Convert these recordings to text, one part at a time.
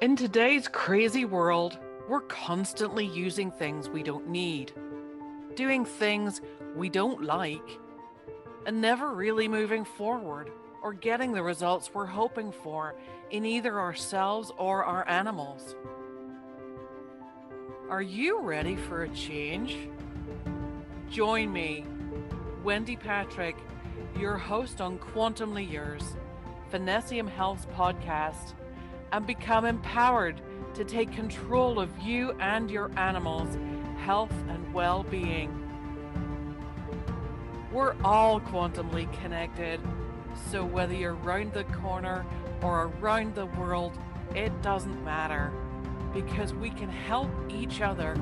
In today's crazy world, we're constantly using things we don't need, doing things we don't like, and never really moving forward or getting the results we're hoping for in either ourselves or our animals. Are you ready for a change? Join me, Wendy Patrick, your host on Quantumly Yours, Finnessiam Health's podcast, and become empowered to take control of you and your animals' health and well-being. We're all quantumly connected, so whether you're round the corner or around the world, it doesn't matter, because we can help each other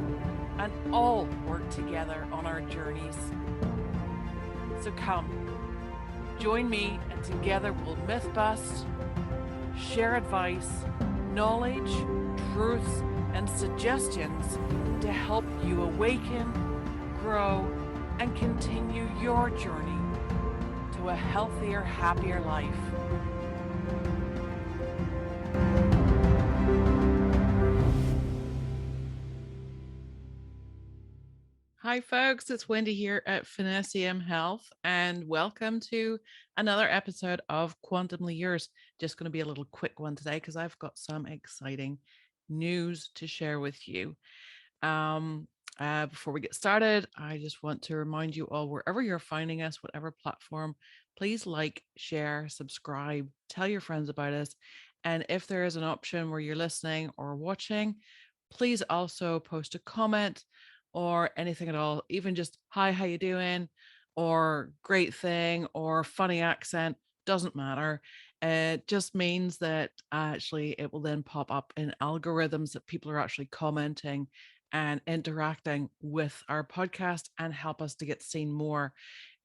and all work together on our journeys. So come, join me, and together we'll myth bust, share advice, knowledge, truths, and suggestions to help you awaken, grow, and continue your journey to a healthier, happier life. Hi folks, it's Wendy here at Finnessiam Health, and welcome to another episode of Quantumly Yours. Just going to be a little quick one today because I've got some exciting news to share with you. Before we get started, I just want to remind you all, wherever you're finding us, whatever platform, please like, share, subscribe, tell your friends about us. And if there is an option where you're listening or watching, please also post a comment or anything at all, even just, hi, how you doing? Or great thing, or funny accent, doesn't matter. It just means that actually it will then pop up in algorithms that people are actually commenting and interacting with our podcast and help us to get seen more.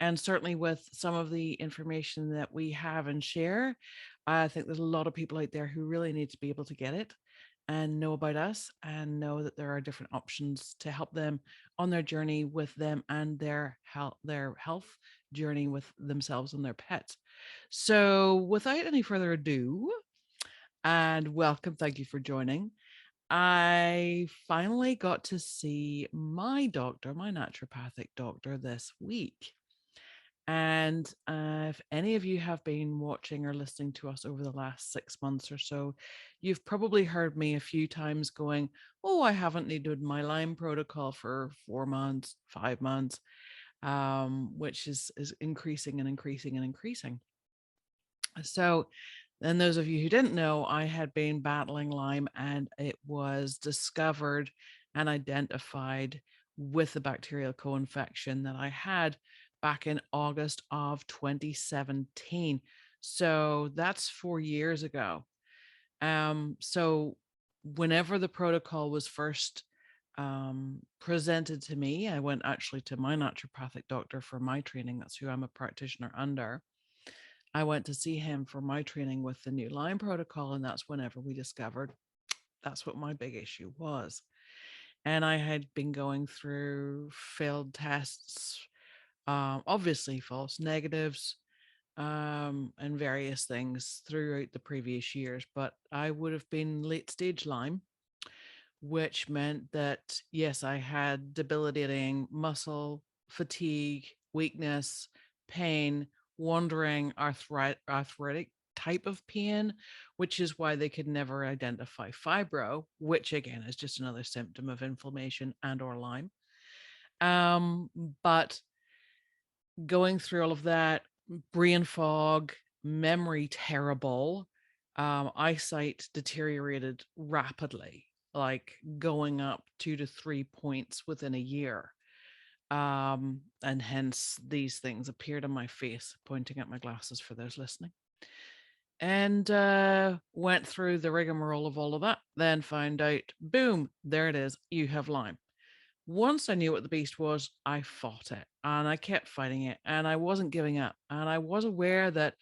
And certainly with some of the information that we have and share, I think there's a lot of people out there who really need to be able to get it and know about us and know that there are different options to help them on their journey with them and their health journey with themselves and their pets. So without any further ado, and welcome, thank you for joining. I finally got to see my doctor, my naturopathic doctor, this week. And if any of you have been watching or listening to us over the last 6 months or so, you've probably heard me a few times going, oh, I haven't needed my Lyme protocol for 4 months, 5 months, which is increasing and increasing and increasing. So, and those of you who didn't know, I had been battling Lyme, and it was discovered and identified with the bacterial co-infection that I had back in August of 2017. So that's 4 years ago. So whenever the protocol was first presented to me, I went actually to my naturopathic doctor for my training. That's who I'm a practitioner under. I went to see him for my training with the new Lyme protocol, and that's whenever we discovered that's what my big issue was. And I had been going through failed tests, obviously false negatives, and various things throughout the previous years, but I would have been late stage Lyme, which meant that, yes, I had debilitating muscle, fatigue, weakness, pain, wandering arthritic type of pain, which is why they could never identify fibro, which again is just another symptom of inflammation and or Lyme. But going through all of that, brain fog, memory terrible, eyesight deteriorated rapidly, like going up 2 to 3 points within a year. And hence these things appeared on my face, pointing at my glasses for those listening. And went through the rigmarole of all of that, then found out, boom, there it is, you have Lyme. Once I knew what the beast was, I fought it and I kept fighting it, and I wasn't giving up. And I was aware that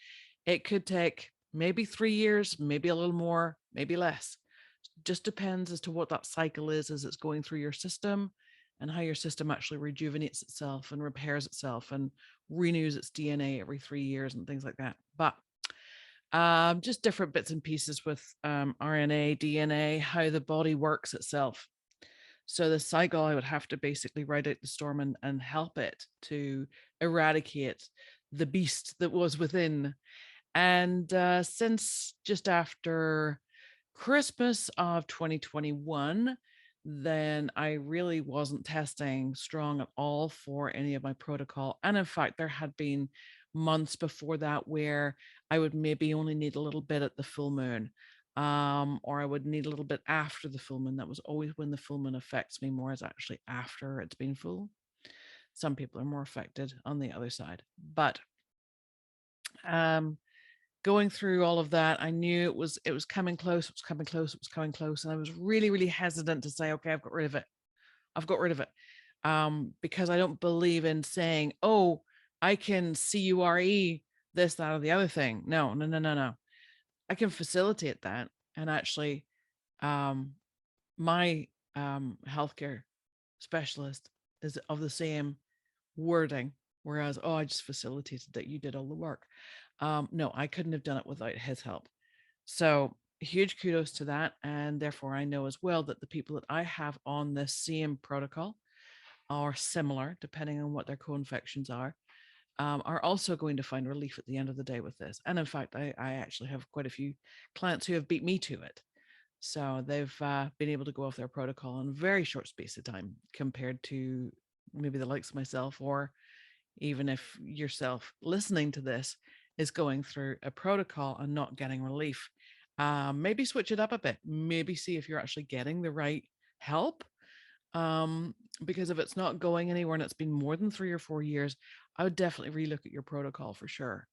it could take maybe 3 years, maybe a little more, maybe less. Just depends as to what that cycle is as it's going through your system and how your system actually rejuvenates itself and repairs itself and renews its DNA every 3 years and things like that. But Just different bits and pieces with RNA, DNA, how the body works itself. So the cycle, I would have to basically ride out the storm and help it to eradicate the beast that was within. And since just after Christmas of 2021, then I really wasn't testing strong at all for any of my protocol. And in fact, there had been months before that where I would maybe only need a little bit at the full moon, or I would need a little bit after the full moon. That was always when the full moon affects me more, is actually after it's been full. Some people are more affected on the other side, but going through all of that, I knew it was coming close, it was coming close, it was coming close. And I was really, really hesitant to say, okay, I've got rid of it. I've got rid of it. Because I don't believe in saying, oh, I can CURE this, that, or the other thing. No, no, no, no, no. I can facilitate that. And actually, my healthcare specialist is of the same wording, whereas, oh, I just facilitated that, you did all the work. No, I couldn't have done it without his help. So huge kudos to that. And therefore, I know as well that the people that I have on this same protocol are similar, depending on what their co-infections are also going to find relief at the end of the day with this. And in fact, I actually have quite a few clients who have beat me to it. So they've been able to go off their protocol in a very short space of time compared to maybe the likes of myself, or even if yourself listening to this is going through a protocol and not getting relief. Maybe switch it up a bit. Maybe see if you're actually getting the right help. Because if it's not going anywhere and it's been more than 3 or 4 years, I would definitely relook at your protocol for sure.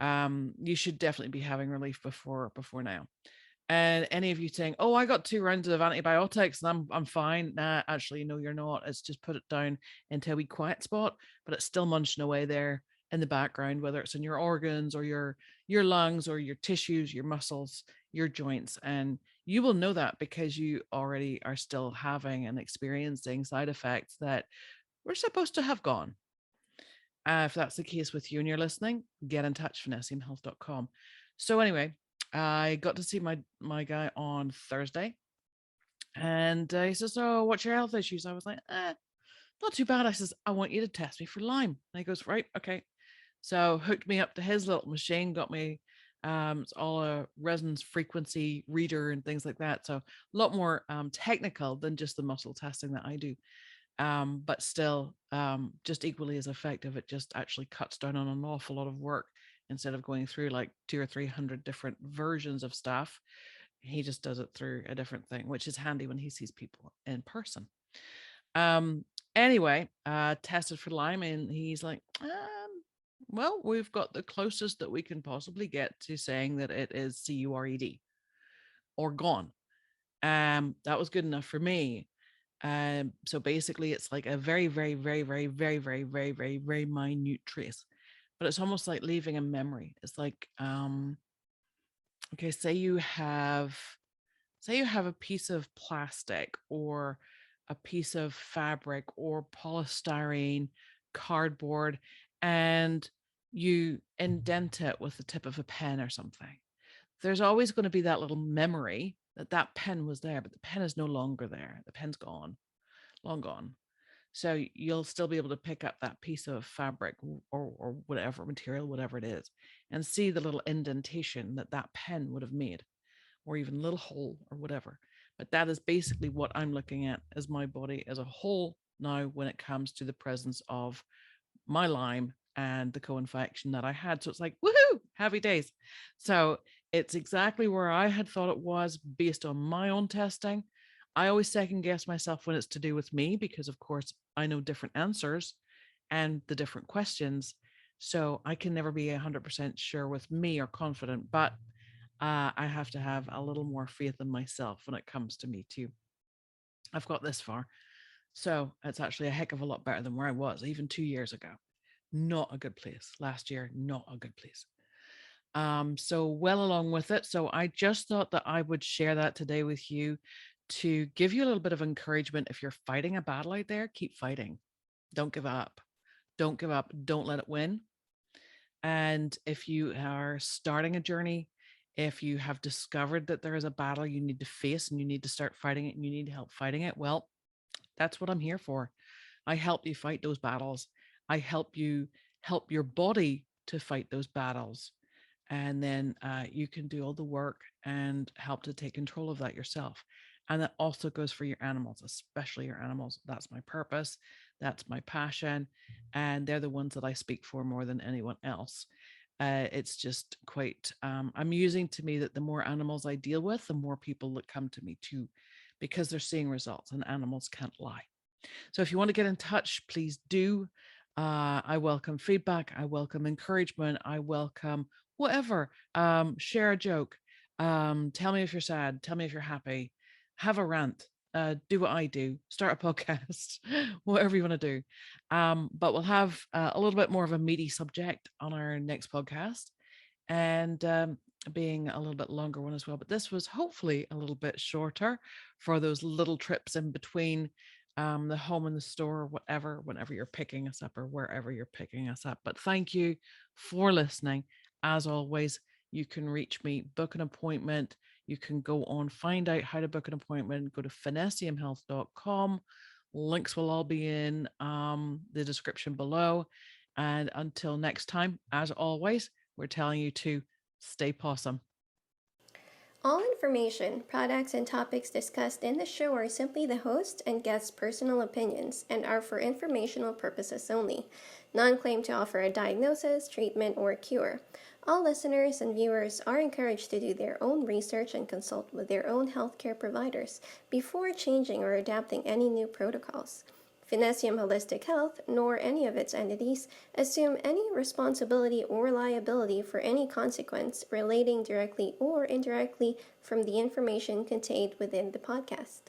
You should definitely be having relief before now. And any of you saying, "Oh, I got 2 rounds of antibiotics and I'm fine." Nah, actually, no, you're not. It's just put it down into a wee quiet spot, but it's still munching away there in the background, whether it's in your organs or your lungs or your tissues, your muscles, your joints. And you will know that because you already are still having and experiencing side effects that we're supposed to have gone. If that's the case with you and you're listening, get in touch, finnessiamhealth.com. So anyway, I got to see my guy on Thursday, and he says, "Oh, what's your health issues?" I was like, "Not too bad." I says, "I want you to test me for Lyme." And he goes, "Right, okay." So hooked me up to his little machine, got me it's all a resonance frequency reader and things like that. So a lot more technical than just the muscle testing that I do. But still just equally as effective. It just actually cuts down on an awful lot of work instead of going through like 200 or 300 different versions of stuff. He just does it through a different thing, which is handy when he sees people in person. Anyway, tested for Lyme, and he's like, well, we've got the closest that we can possibly get to saying that it is CURED or gone. That was good enough for me. So basically it's like a very, very, very, very, very, very, very, very, very minute trace, but it's almost like leaving a memory. It's like, okay, say you have a piece of plastic or a piece of fabric or polystyrene, cardboard, and you indent it with the tip of a pen or something. There's always going to be that little memory that that pen was there, but the pen is no longer there. The pen's gone, long gone. So you'll still be able to pick up that piece of fabric or whatever material, whatever it is, and see the little indentation that that pen would have made, or even a little hole or whatever. But that is basically what I'm looking at as my body as a whole now when it comes to the presence of my Lyme and the co-infection that I had. So it's like, woohoo, happy days. So it's exactly where I had thought it was based on my own testing. I always second guess myself when it's to do with me, because of course I know different answers and the different questions. So I can never be 100% sure with me or confident, but I have to have a little more faith in myself when it comes to me too. I've got this far. So it's actually a heck of a lot better than where I was even 2 years ago. Not a good place. Last year, not a good place. So well along with it. So I just thought that I would share that today with you to give you a little bit of encouragement. If you're fighting a battle out there, keep fighting. Don't give up. Don't give up. Don't let it win. And if you are starting a journey, If you have discovered that there is a battle you need to face and you need to start fighting it and you need help fighting it, well, that's what I'm here for. I help you fight those battles. I help you help your body to fight those battles. And then you can do all the work and help to take control of that yourself. And that also goes for your animals, especially your animals. That's my purpose. That's my passion. And they're the ones that I speak for more than anyone else. It's just quite amusing to me that the more animals I deal with, the more people that come to me too, because they're seeing results and animals can't lie. So if you want to get in touch, please do. I welcome feedback. I welcome encouragement. I welcome whatever. Share a joke. Tell me if you're sad. Tell me if you're happy. Have a rant. Do what I do. Start a podcast. Whatever you want to do. But we'll have a little bit more of a meaty subject on our next podcast, and being a little bit longer one as well. But this was hopefully a little bit shorter for those little trips in between the home and the store, or whatever, whenever you're picking us up or wherever you're picking us up. But thank you for listening. As always, you can reach me, book an appointment. You can go on, find out how to book an appointment, go to finnessiamhealth.com. Links will all be in the description below. And until next time, as always, we're telling you to stay possum. All information, products, and topics discussed in the show are simply the host and guest's personal opinions and are for informational purposes only. None claim to offer a diagnosis, treatment, or cure. All listeners and viewers are encouraged to do their own research and consult with their own healthcare providers before changing or adapting any new protocols. Finnessiam Holistic Health, nor any of its entities, assume any responsibility or liability for any consequence relating directly or indirectly from the information contained within the podcast.